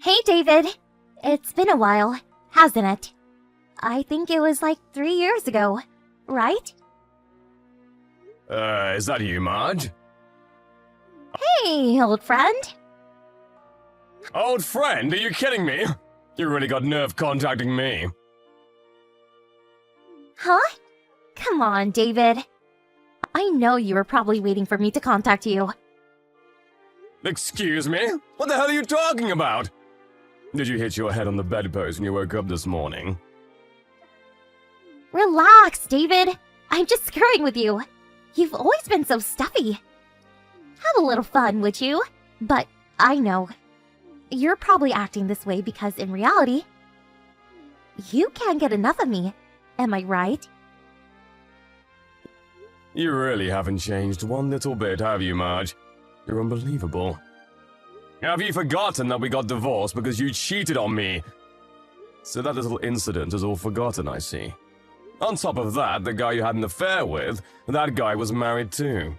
Hey, David. It's been a while, hasn't it? I think it was like 3 years ago, right? Is that you, Marge? Hey, old friend. Old friend, are you kidding me? You really got nerve contacting me. Huh? Come on, David. I know you were probably waiting for me to contact you. Excuse me? What the hell are you talking about? Did you hit your head on the bedpost when you woke up this morning? Relax, David. I'm just screwing with you. You've always been so stuffy. Have a little fun, would you? But I know. You're probably acting this way because in reality, you can't get enough of me. Am I right? You really haven't changed one little bit, have you, Marge? You're unbelievable. Have you forgotten that we got divorced because you cheated on me? So that little incident is all forgotten, I see. On top of that, the guy you had an affair with, that guy was married too.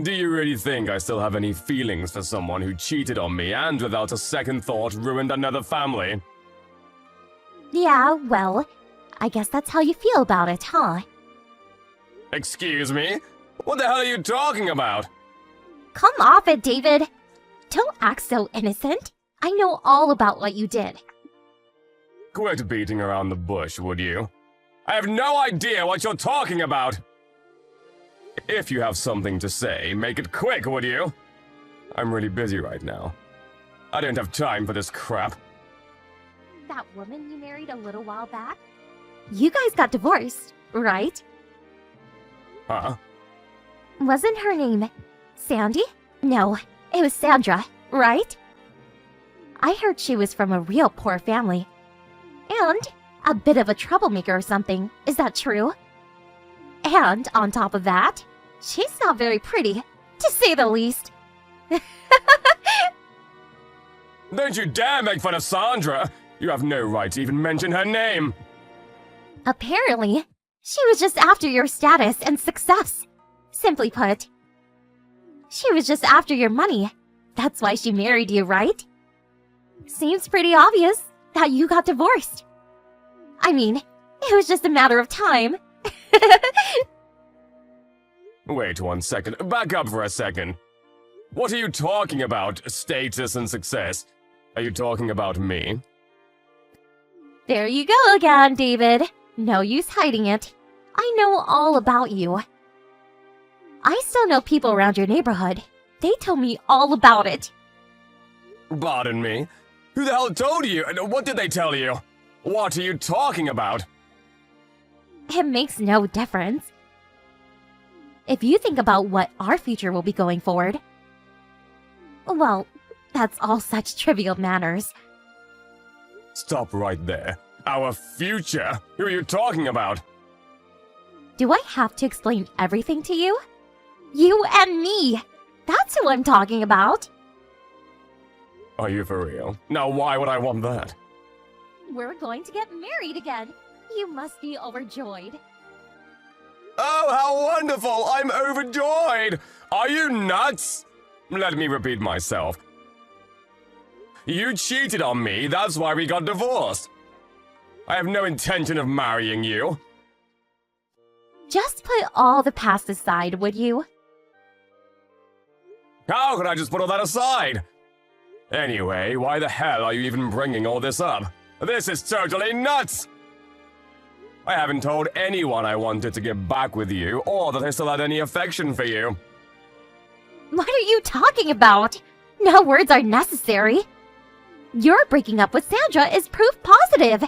Do you really think I still have any feelings for someone who cheated on me and without a second thought ruined another family? Yeah, well, I guess that's how you feel about it, huh? Excuse me? What the hell are you talking about? Come off it, David. Don't act so innocent. I know all about what you did. Quit beating around the bush, would you? I have no idea what you're talking about! If you have something to say, make it quick, would you? I'm really busy right now. I don't have time for this crap. That woman you married a little while back? You guys got divorced, right? Huh? Wasn't her name Sandy? No, it was Sandra, right? I heard she was from a real poor family. And a bit of a troublemaker or something. Is that true? And on top of that, she's not very pretty, to say the least. Don't you dare make fun of Sandra! You have no right to even mention her name! Apparently, she was just after your status and success. Simply put, she was just after your money. That's why she married you, right? Seems pretty obvious that you got divorced. I mean, it was just a matter of time. Wait 1 second. Back up for a second. What are you talking about, status and success? Are you talking about me? There you go again, David. No use hiding it. I know all about you. I still know people around your neighborhood. They told me all about it. Pardon me? Who the hell told you? And what did they tell you? What are you talking about? It makes no difference. If you think about what our future will be going forward, well, that's all such trivial matters. Stop right there. Our future? Who are you talking about? Do I have to explain everything to you? You and me! That's who I'm talking about! Are you for real? Now why would I want that? We're going to get married again. You must be overjoyed. Oh, how wonderful! I'm overjoyed! Are you nuts? Let me repeat myself. You cheated on me, that's why we got divorced. I have no intention of marrying you. Just put all the past aside, would you? How could I just put all that aside? Anyway, why the hell are you even bringing all this up? This is totally nuts! I haven't told anyone I wanted to get back with you, or that I still had any affection for you. What are you talking about? No words are necessary. Your breaking up with Sandra is proof positive.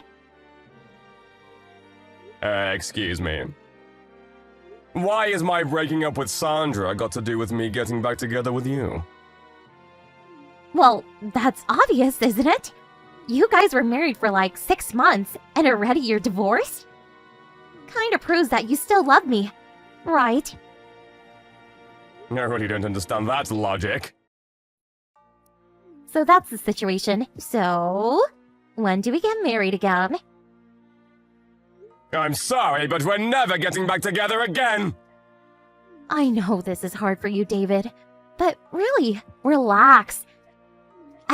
Excuse me. Why is my breaking up with Sandra got to do with me getting back together with you? Well, that's obvious, isn't it? You guys were married for like 6 months, and already you're divorced? Kinda proves that you still love me, right? I really don't understand that logic. So that's the situation. So, when do we get married again? I'm sorry, but we're never getting back together again! I know this is hard for you, David, but really, relax.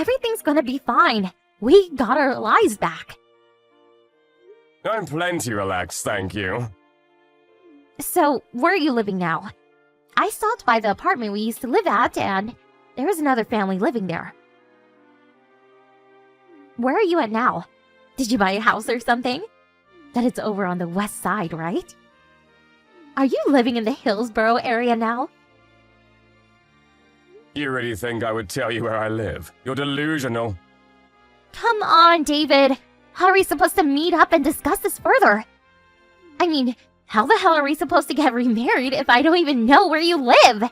Everything's gonna be fine. We got our lives back. I'm plenty relaxed, thank you. So, where are you living now? I stopped by the apartment we used to live at, and there was another family living there. Where are you at now? Did you buy a house or something? That it's over on the west side, right? Are you living in the Hillsborough area now? You really think I would tell you where I live? You're delusional. Come on, David. How are we supposed to meet up and discuss this further? I mean, how the hell are we supposed to get remarried if I don't even know where you live?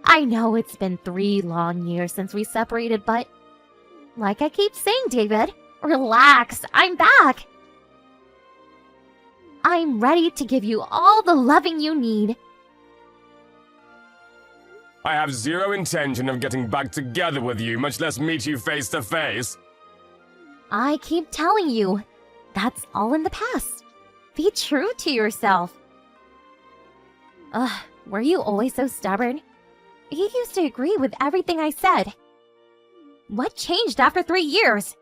I know it's been 3 long years since we separated, but like I keep saying, David, relax, I'm back. I'm ready to give you all the loving you need. I have zero intention of getting back together with you, much less meet you face to face. I keep telling you, that's all in the past. Be true to yourself. Ugh, were you always so stubborn? You used to agree with everything I said. What changed after 3 years?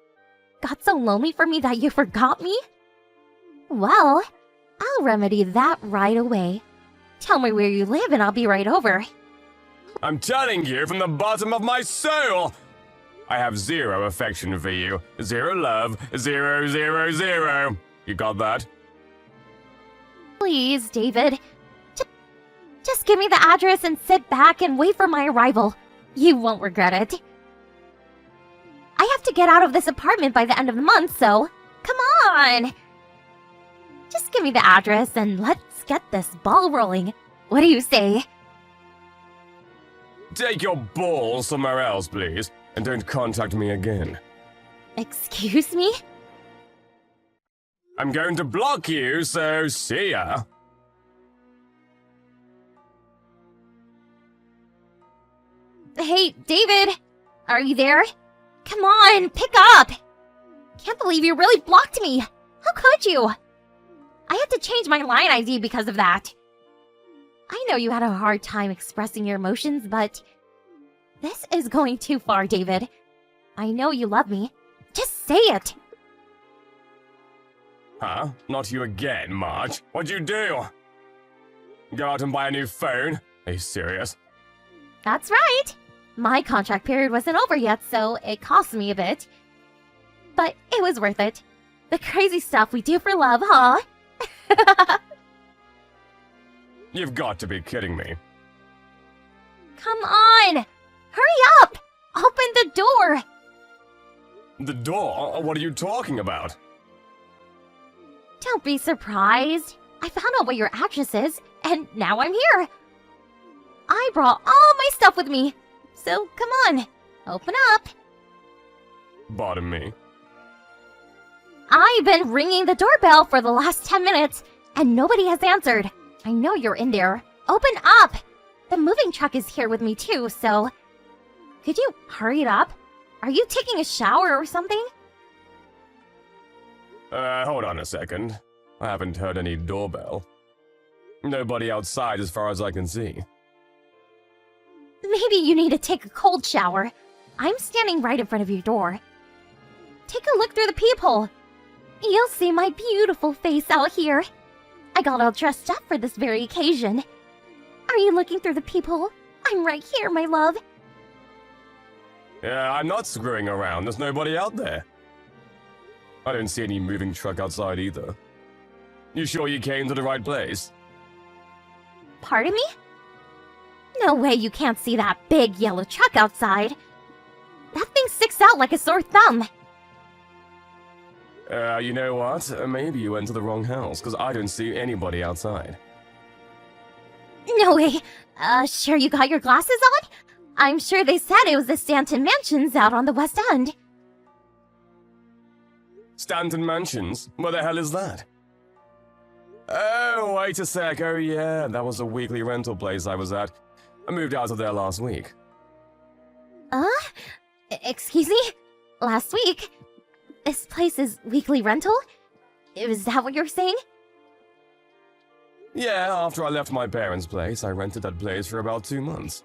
Got so lonely for me that you forgot me? Well, I'll remedy that right away. Tell me where you live and I'll be right over. I'm telling you from the bottom of my soul! I have zero affection for you. Zero love. 0, 0, 0. You got that? Please, David. Just give me the address and sit back and wait for my arrival. You won't regret it. I have to get out of this apartment by the end of the month, so come on! Just give me the address and let's get this ball rolling. What do you say? Take your balls somewhere else, please, and don't contact me again. Excuse me? I'm going to block you, so see ya. Hey, David! Are you there? Come on, pick up! Can't believe you really blocked me! How could you? I had to change my line ID because of that. I know you had a hard time expressing your emotions, but this is going too far, David. I know you love me. Just say it! Huh? Not you again, Marge. What'd you do? Go out and buy a new phone? Are you serious? That's right! My contract period wasn't over yet, so it cost me a bit. But it was worth it. The crazy stuff we do for love, huh? You've got to be kidding me. Come on! Hurry up! Open the door! The door? What are you talking about? Don't be surprised. I found out what your address is, and now I'm here. I brought all my stuff with me. So come on, open up. Pardon me. I've been ringing the doorbell for the last 10 minutes, and nobody has answered. I know you're in there. Open up! The moving truck is here with me too, so... Could you hurry it up? Are you taking a shower or something? Hold on a second. I haven't heard any doorbell. Nobody outside as far as I can see. Maybe you need to take a cold shower. I'm standing right in front of your door. Take a look through the peephole. You'll see my beautiful face out here. I got all dressed up for this very occasion. Are you looking through the peephole? I'm right here, my love. Yeah, I'm not screwing around. There's nobody out there. I don't see any moving truck outside either. You sure you came to the right place? Pardon me? No way you can't see that big yellow truck outside. That thing sticks out like a sore thumb. You know what? Maybe you went to the wrong house, because I don't see anybody outside. No way. Sure you got your glasses on? I'm sure they said it was the Stanton Mansions out on the West End. Stanton Mansions? Where the hell is that? Oh, wait a sec. Oh, yeah, that was a weekly rental place I was at. I moved out of there last week. Excuse me? Last week? This place is weekly rental? Is that what you're saying? Yeah, after I left my parents' place, I rented that place for about 2 months.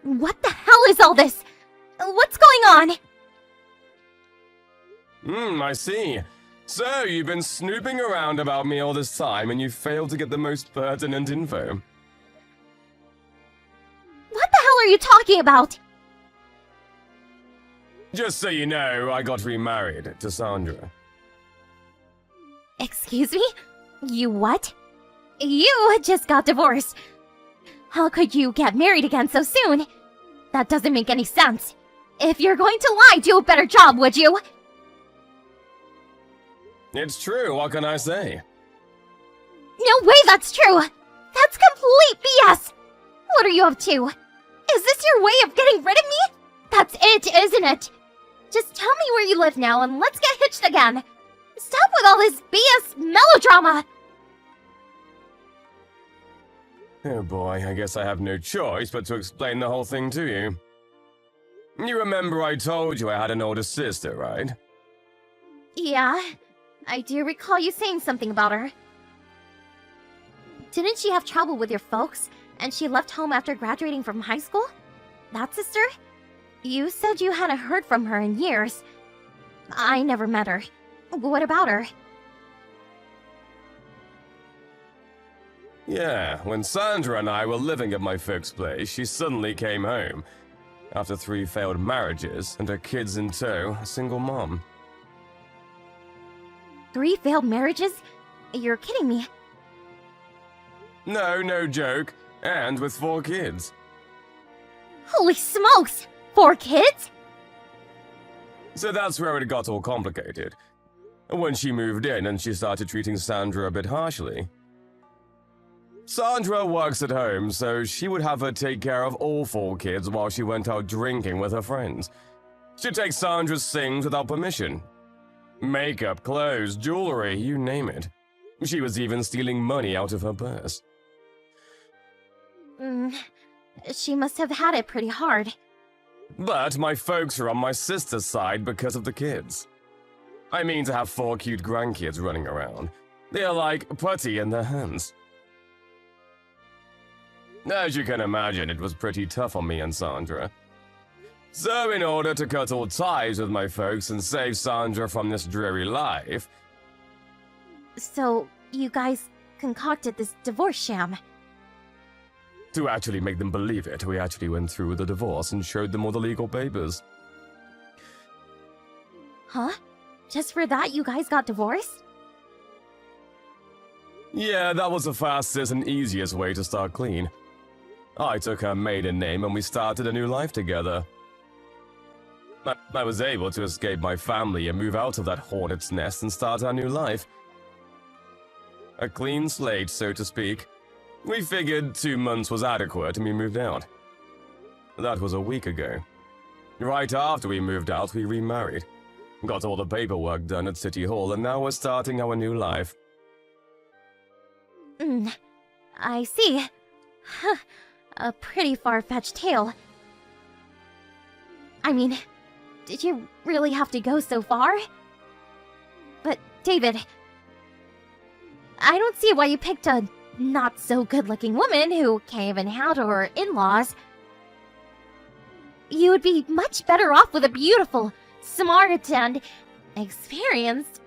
What the hell is all this? What's going on? I see. So, you've been snooping around about me all this time and you failed to get the most pertinent info. What the hell are you talking about? Just so you know, I got remarried to Sandra. Excuse me? You what? You just got divorced. How could you get married again so soon? That doesn't make any sense. If you're going to lie, do a better job, would you? It's true, what can I say? No way that's true! That's complete BS! What are you up to? Is this your way of getting rid of me? That's it, isn't it? Just tell me where you live now and let's get hitched again. Stop with all this BS melodrama! Oh boy, I guess I have no choice but to explain the whole thing to you. You remember I told you I had an older sister, right? Yeah, I do recall you saying something about her. Didn't she have trouble with your folks, and she left home after graduating from high school? That sister? You said you hadn't heard from her in years. I never met her. What about her? Yeah, when Sandra and I were living at my folks' place, she suddenly came home. After 3 failed marriages, and her kids in tow, a single mom. 3 failed marriages? You're kidding me. No joke. And with 4 kids. Holy smokes! 4 kids? So that's where it got all complicated. When she moved in and she started treating Sandra a bit harshly. Sandra works at home, so she would have her take care of all 4 kids while she went out drinking with her friends. She'd take Sandra's things without permission. Makeup, clothes, jewelry, you name it. She was even stealing money out of her purse. She must have had it pretty hard. But my folks are on my sister's side because of the kids. I mean to have 4 cute grandkids running around. They're like putty in their hands. As you can imagine, it was pretty tough on me and Sandra. So in order to cut all ties with my folks and save Sandra from this dreary life... So, you guys concocted this divorce sham. To actually make them believe it, we actually went through with the divorce and showed them all the legal papers. Huh? Just for that you guys got divorced? Yeah, that was the fastest and easiest way to start clean. I took her maiden name and we started a new life together. I was able to escape my family and move out of that hornet's nest and start our new life. A clean slate, so to speak. We figured 2 months was adequate and we moved out. That was a week ago. Right after we moved out, we remarried. Got all the paperwork done at City Hall and now we're starting our new life. I see. Huh, a pretty far-fetched tale. I mean, did you really have to go so far? But, David, I don't see why you picked a not-so-good-looking woman who can't even handle her in-laws. You would be much better off with a beautiful, smart, and experienced,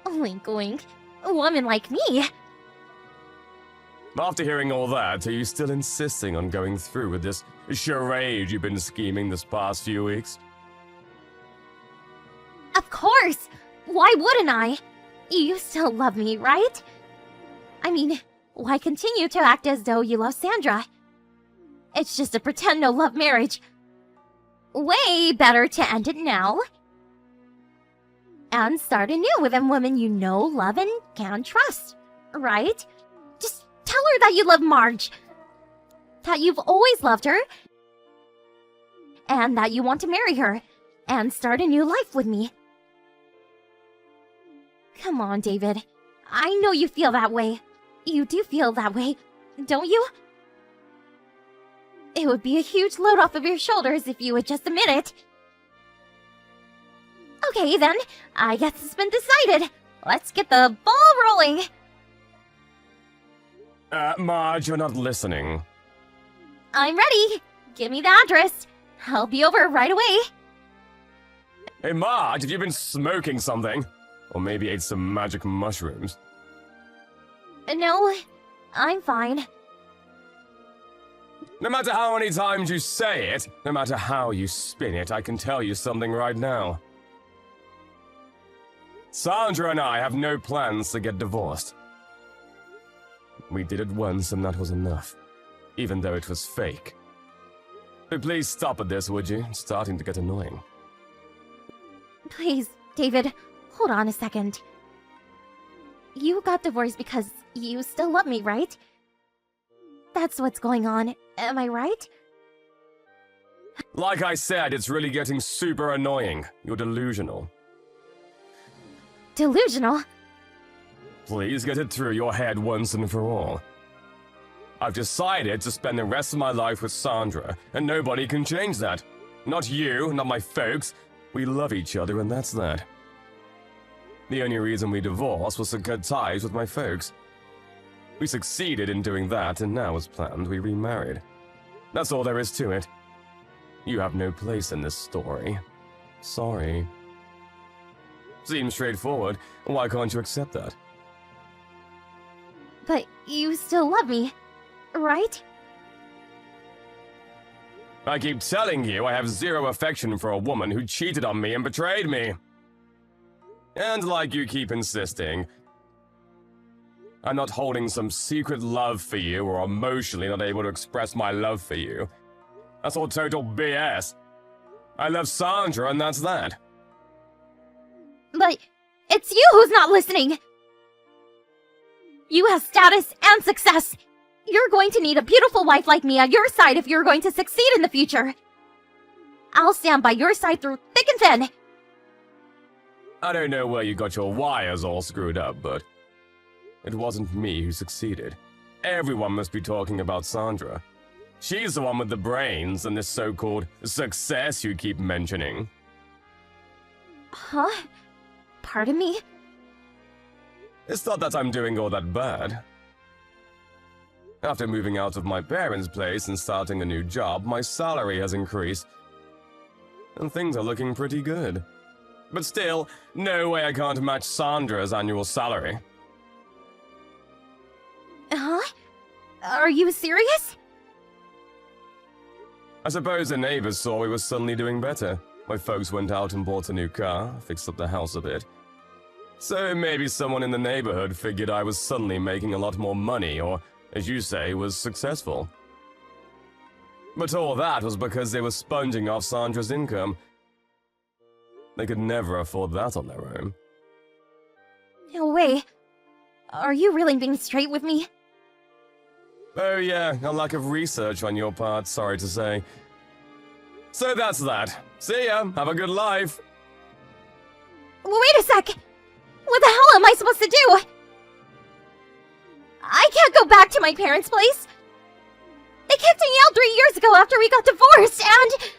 wink wink, woman like me. After hearing all that, are you still insisting on going through with this charade you've been scheming this past few weeks? Of course! Why wouldn't I? You still love me, right? I mean, why continue to act as though you love Sandra? It's just a pretend no-love marriage. Way better to end it now. And start anew with a woman you know, love, and can trust, right? Just tell her that you love Marge. That you've always loved her. And that you want to marry her. And start a new life with me. Come on, David. I know you feel that way. You do feel that way, don't you? It would be a huge load off of your shoulders if you would just admit it. Okay, then. I guess it's been decided. Let's get the ball rolling. Marge, you're not listening. I'm ready. Give me the address. I'll be over right away. Hey, Marge, have you been smoking something? Or maybe ate some magic mushrooms? No, I'm fine. No matter how many times you say it, no matter how you spin it, I can tell you something right now. Sandra and I have no plans to get divorced. We did it once and that was enough, even though it was fake. So please stop at this, would you? It's starting to get annoying. Please, David, hold on a second. You got divorced because you still love me, right? That's what's going on, am I right? Like I said, it's really getting super annoying. You're delusional. Delusional? Please get it through your head once and for all. I've decided to spend the rest of my life with Sandra, and nobody can change that. Not you, not my folks. We love each other, and that's that. The only reason we divorced was to cut ties with my folks. We succeeded in doing that, and now, as planned, we remarried. That's all there is to it. You have no place in this story. Sorry. Seems straightforward. Why can't you accept that? But you still love me, right? I keep telling you I have zero affection for a woman who cheated on me and betrayed me. And like you keep insisting, I'm not holding some secret love for you or emotionally not able to express my love for you. That's all total BS. I love Sandra and that's that. But it's you who's not listening! You have status and success! You're going to need a beautiful wife like me on your side if you're going to succeed in the future! I'll stand by your side through thick and thin! I don't know where you got your wires all screwed up, but it wasn't me who succeeded. Everyone must be talking about Sandra. She's the one with the brains and this so-called success you keep mentioning. Huh? Pardon me? It's not that I'm doing all that bad. After moving out of my parents' place and starting a new job, my salary has increased. And things are looking pretty good. But still, no way I can't match Sandra's annual salary. Huh? Are you serious? I suppose the neighbors saw we were suddenly doing better. My folks went out and bought a new car, fixed up the house a bit. So maybe someone in the neighborhood figured I was suddenly making a lot more money, or, as you say, was successful. But all that was because they were sponging off Sandra's income. They could never afford that on their own. No way. Are you really being straight with me? Oh yeah, a lack of research on your part, sorry to say. So that's that. See ya, have a good life. Wait a sec! What the hell am I supposed to do? I can't go back to my parents' place! They kicked me out 3 years ago after we got divorced, and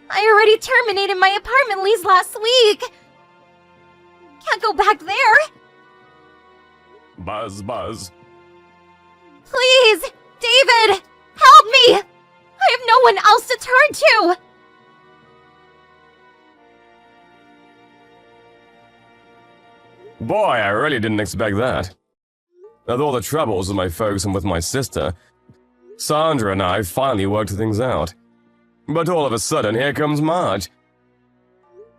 I already terminated my apartment lease last week! Can't go back there! Buzz, buzz. Please! David! Help me! I have no one else to turn to! Boy, I really didn't expect that. With all the troubles with my folks and with my sister, Sandra and I finally worked things out. But all of a sudden, here comes Marge.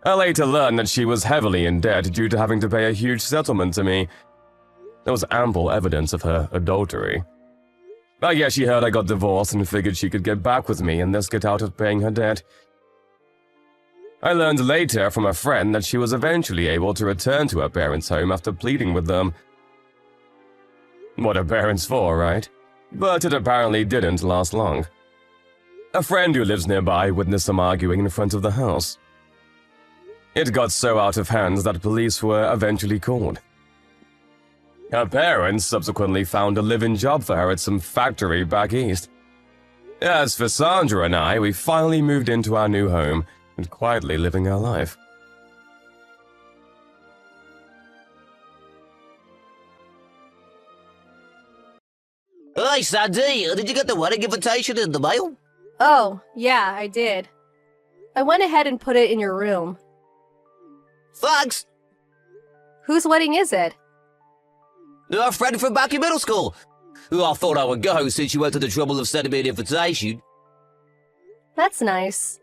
I later learned that she was heavily in debt due to having to pay a huge settlement to me. There was ample evidence of her adultery. I guess she heard I got divorced and figured she could get back with me and thus get out of paying her debt. I learned later from a friend that she was eventually able to return to her parents' home after pleading with them. What are parents for, right? But it apparently didn't last long. A friend who lives nearby witnessed them arguing in front of the house. It got so out of hand that police were eventually called. Her parents subsequently found a live-in job for her at some factory back east. As for Sandra and I, we finally moved into our new home and quietly living our life. Hey, Sandy, did you get the wedding invitation in the mail? Oh, yeah, I did. I went ahead and put it in your room. Thanks! Whose wedding is it? A friend from back in middle school. I thought I would go since you went to the trouble of sending me an invitation. That's nice.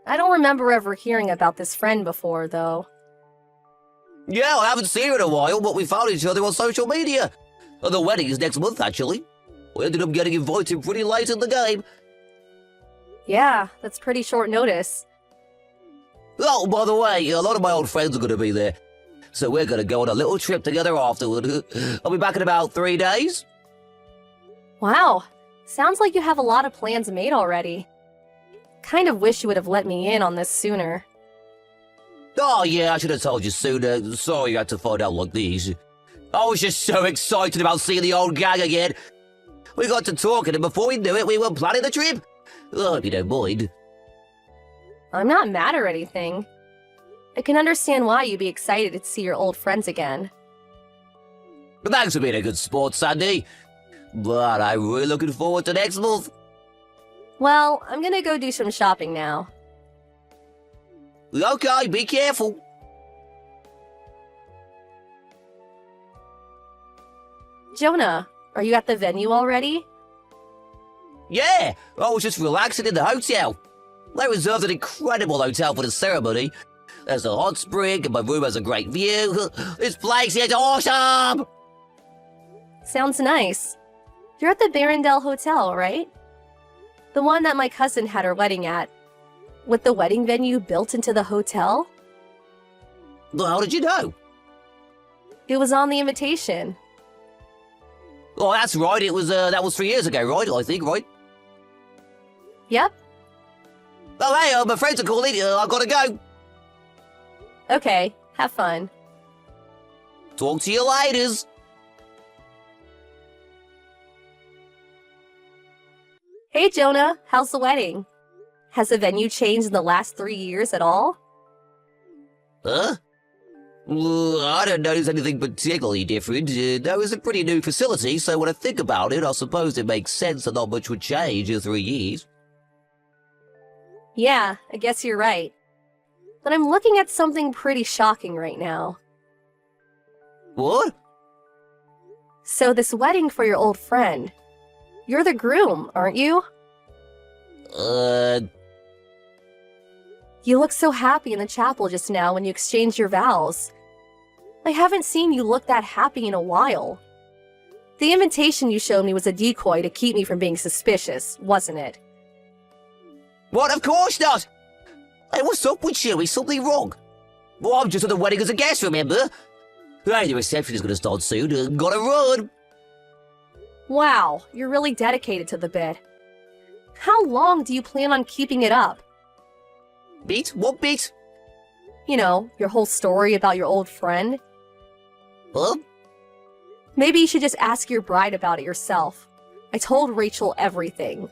I don't remember ever hearing about this friend before, though. Yeah, I haven't seen her in a while, but we found each other on social media. The wedding is next month, actually. We ended up getting invited pretty late in the game. Yeah, that's pretty short notice. Oh, by the way, a lot of my old friends are going to be there. So we're going to go on a little trip together afterward. I'll be back in about 3 days. Wow, sounds like you have a lot of plans made already. Kind of wish you would have let me in on this sooner. Oh, yeah, I should have told you sooner. Sorry you had to find out like this. I was just so excited about seeing the old gang again. We got to talking, and before we knew it, we were planning the trip. I hope you don't mind. I'm not mad or anything. I can understand why you'd be excited to see your old friends again. But thanks for being a good sport, Sandy. But I'm really looking forward to next month. Well, I'm gonna go do some shopping now. Okay, be careful. Jonah, are you at the venue already? Yeah, I was just relaxing in the hotel. They reserved an incredible hotel for the ceremony. There's a hot spring, and my room has a great view. This place is awesome! Sounds nice. You're at the Barrendale Hotel, right? The one that my cousin had her wedding at. With the wedding venue built into the hotel? Well, how did you know? It was on the invitation. Oh, that's right. That was 3 years ago, right? I think, right? Yep. Oh, hey, my friends are calling. I've got to go. Okay, have fun. Talk to you later. Hey Jonah, how's the wedding? Has the venue changed in the last 3 years at all? Huh? I don't notice anything particularly different. That was a pretty new facility, so when I think about it, I suppose it makes sense that not much would change in 3 years. Yeah, I guess you're right. But I'm looking at something pretty shocking right now. What? So this wedding for your old friend. You're the groom, aren't you? You looked so happy in the chapel just now when you exchanged your vows. I haven't seen you look that happy in a while. The invitation you showed me was a decoy to keep me from being suspicious, wasn't it? What? Of course not! Hey, what's up with you? Is something wrong? Well, I'm just at the wedding as a guest, remember? Hey, the reception is going to start soon. Gotta run! Wow, you're really dedicated to the bit. How long do you plan on keeping it up? Bit? What bit? You know, your whole story about your old friend. Huh? Maybe you should just ask your bride about it yourself. I told Rachel everything.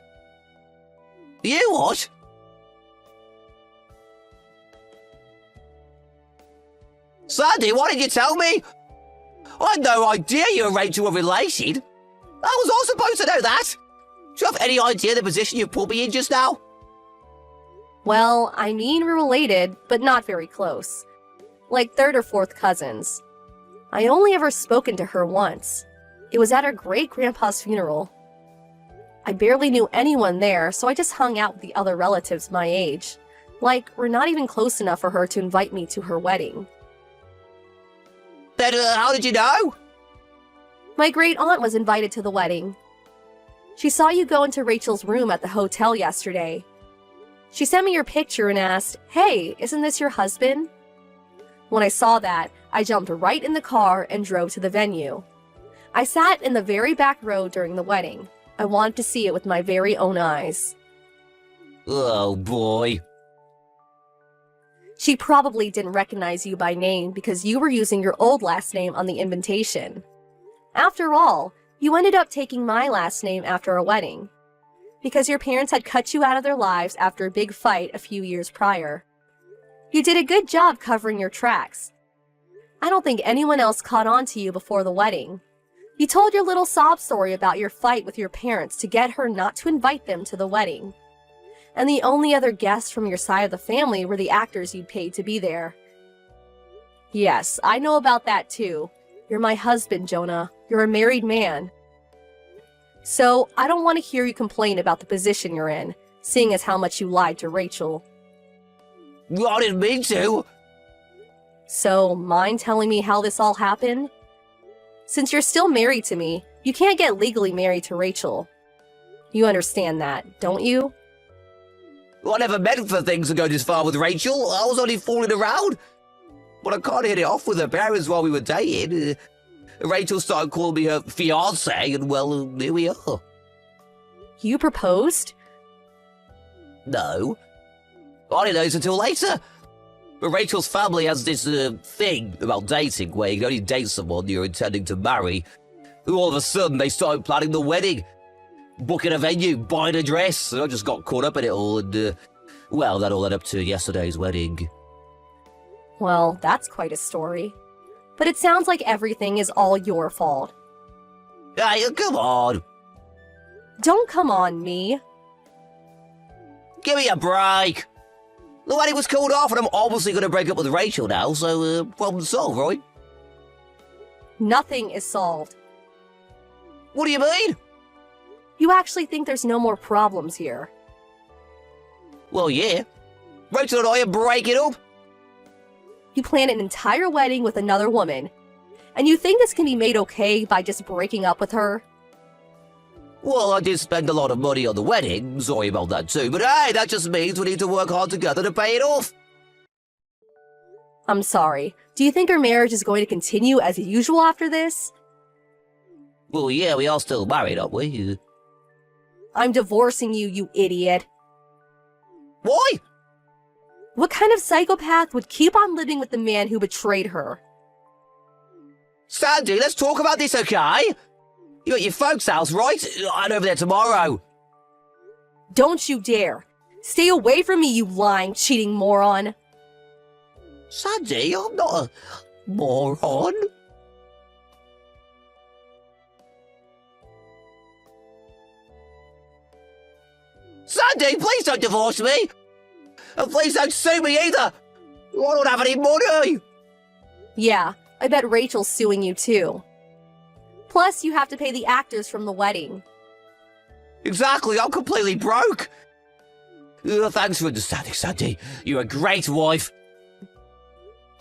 You what? Sandy, why didn't you tell me? I had no idea you and Rachel were related. How was I supposed to know that? Do you have any idea the position you put me in just now? Well, I mean we're related, but not very close. Like third or fourth cousins. I only ever spoken to her once. It was at her great-grandpa's funeral. I barely knew anyone there, so I just hung out with the other relatives my age. Like, we're not even close enough for her to invite me to her wedding. Then how did you know? My great-aunt was invited to the wedding. She saw you go into Rachel's room at the hotel yesterday. She sent me your picture and asked, "Hey, isn't this your husband?" When I saw that, I jumped right in the car and drove to the venue. I sat in the very back row during the wedding. I wanted to see it with my very own eyes. Oh, boy. She probably didn't recognize you by name because you were using your old last name on the invitation. After all, you ended up taking my last name after a wedding. Because your parents had cut you out of their lives after a big fight a few years prior. You did a good job covering your tracks. I don't think anyone else caught on to you before the wedding. You told your little sob story about your fight with your parents to get her not to invite them to the wedding. And the only other guests from your side of the family were the actors you'd paid to be there. Yes, I know about that too. You're my husband, Jonah. You're a married man. So, I don't want to hear you complain about the position you're in, seeing as how much you lied to Rachel. I didn't mean to. So, mind telling me how this all happened? Since you're still married to me, you can't get legally married to Rachel. You understand that, don't you? I never meant for things to go this far with Rachel. I was only fooling around. But I can't hit it off with her parents while we were dating. Rachel started calling me her fiancé, and well, here we are. You proposed? No. I didn't know this until later. But Rachel's family has this thing about dating where you can only date someone you're intending to marry. All of a sudden, they started planning the wedding. Booking a venue, buying a dress. And I just got caught up in it all and, well, that all led up to yesterday's wedding. Well, that's quite a story. But it sounds like everything is all your fault. Hey, come on. Don't come on me. Give me a break. The wedding was called off and I'm obviously going to break up with Rachel now, so problem solved, right? Nothing is solved. What do you mean? You actually think there's no more problems here. Well, yeah. Rachel and I are breaking up. You plan an entire wedding with another woman, and you think this can be made okay by just breaking up with her? Well, I did spend a lot of money on the wedding, sorry about that too, but hey, that just means we need to work hard together to pay it off. I'm sorry. Do you think our marriage is going to continue as usual after this? Well, yeah, we are still married, aren't we? I'm divorcing you, you idiot. Why? What kind of psychopath would keep on living with the man who betrayed her? Sandy, let's talk about this, okay? You at your folks' house, right? I'm over there tomorrow. Don't you dare. Stay away from me, you lying, cheating moron. Sandy, I'm not a moron. Sandy, please don't divorce me. And please don't sue me either. I don't have any money. Yeah, I bet Rachel's suing you too. Plus, you have to pay the actors from the wedding. Exactly, I'm completely broke. Thanks for understanding, Sandy. You're a great wife.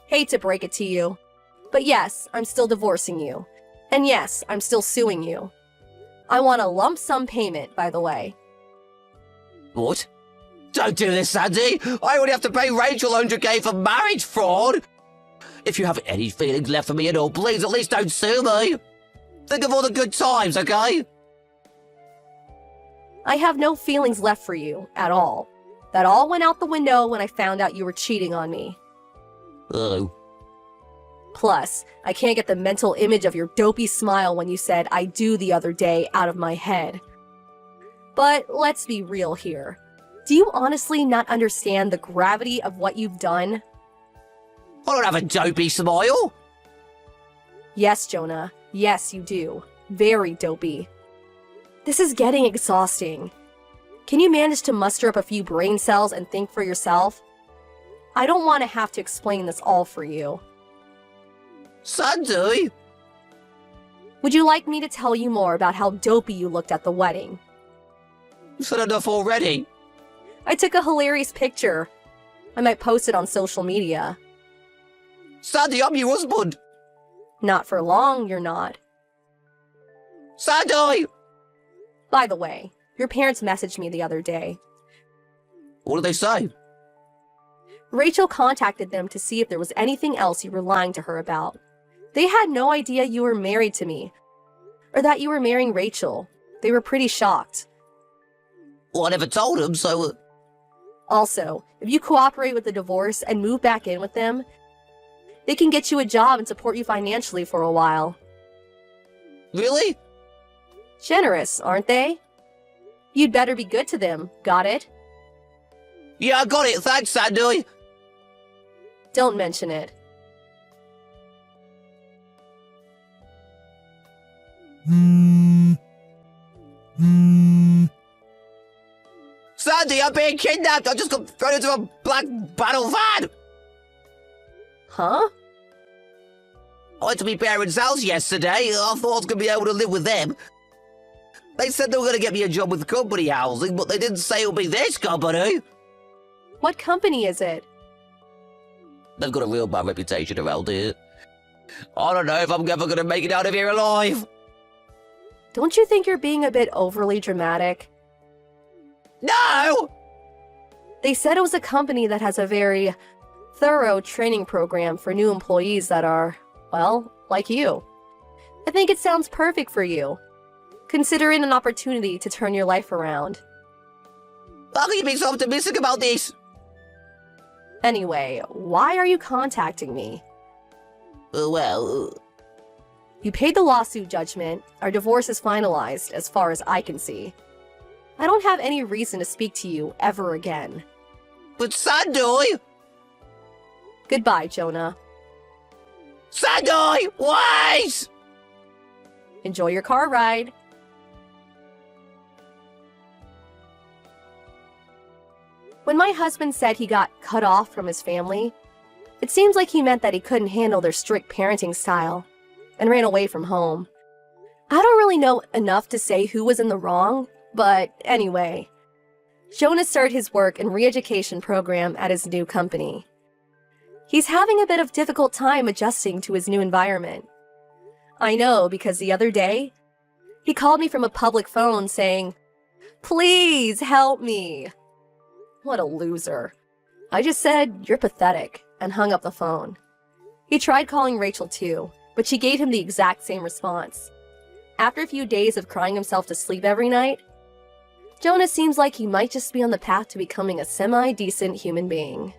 Hate to break it to you. But yes, I'm still divorcing you. And yes, I'm still suing you. I want a lump sum payment, by the way. What? Don't do this, Sandy. I already have to pay Rachel 100k for marriage fraud. If you have any feelings left for me at all, please at least don't sue me. Think of all the good times, okay? I have no feelings left for you, at all. That all went out the window when I found out you were cheating on me. Oh. Plus, I can't get the mental image of your dopey smile when you said "I do" the other day out of my head. But let's be real here. Do you honestly not understand the gravity of what you've done? I don't have a dopey smile. Yes, Jonah. Yes, you do. Very dopey. This is getting exhausting. Can you manage to muster up a few brain cells and think for yourself? I don't want to have to explain this all for you. Sandy? Would you like me to tell you more about how dopey you looked at the wedding? You've said enough already. I took a hilarious picture. I might post it on social media. Sandy, I'm your husband. Not for long, you're not. Sandy! By the way, your parents messaged me the other day. What did they say? Rachel contacted them to see if there was anything else you were lying to her about. They had no idea you were married to me, or that you were marrying Rachel. They were pretty shocked. Well, I never told them, so... Also, if you cooperate with the divorce and move back in with them, they can get you a job and support you financially for a while. Really? Generous, aren't they? You'd better be good to them, got it? Yeah, I got it. Thanks, Sandy. Don't mention it. Sandy! Sandy, I'm being kidnapped! I just got thrown into a black battle van! Huh? I went to my parents' house yesterday. I thought I was going to be able to live with them. They said they were going to get me a job with company housing, but they didn't say it would be this company. What company is it? They've got a real bad reputation around here. I don't know if I'm ever going to make it out of here alive. Don't you think you're being a bit overly dramatic? No! They said it was a company that has a very thorough training program for new employees that are, well, like you. I think it sounds perfect for you. Consider it an opportunity to turn your life around. How can you be so optimistic about this? Anyway, why are you contacting me? Well, You paid the lawsuit judgment. Our divorce is finalized, as far as I can see. I don't have any reason to speak to you ever again. but Sandy! Goodbye, Jonah. Sandy, wait! Enjoy your car ride. When my husband said he got cut off from his family, it seems like he meant that he couldn't handle their strict parenting style and ran away from home. I don't really know enough to say who was in the wrong, but anyway, Jonah started his work and re-education program at his new company. He's having a bit of difficult time adjusting to his new environment. I know because the other day, he called me from a public phone saying, "Please help me." What a loser. I just said, "You're pathetic," and hung up the phone. He tried calling Rachel too, but she gave him the exact same response. After a few days of crying himself to sleep every night, Jonah seems like he might just be on the path to becoming a semi-decent human being.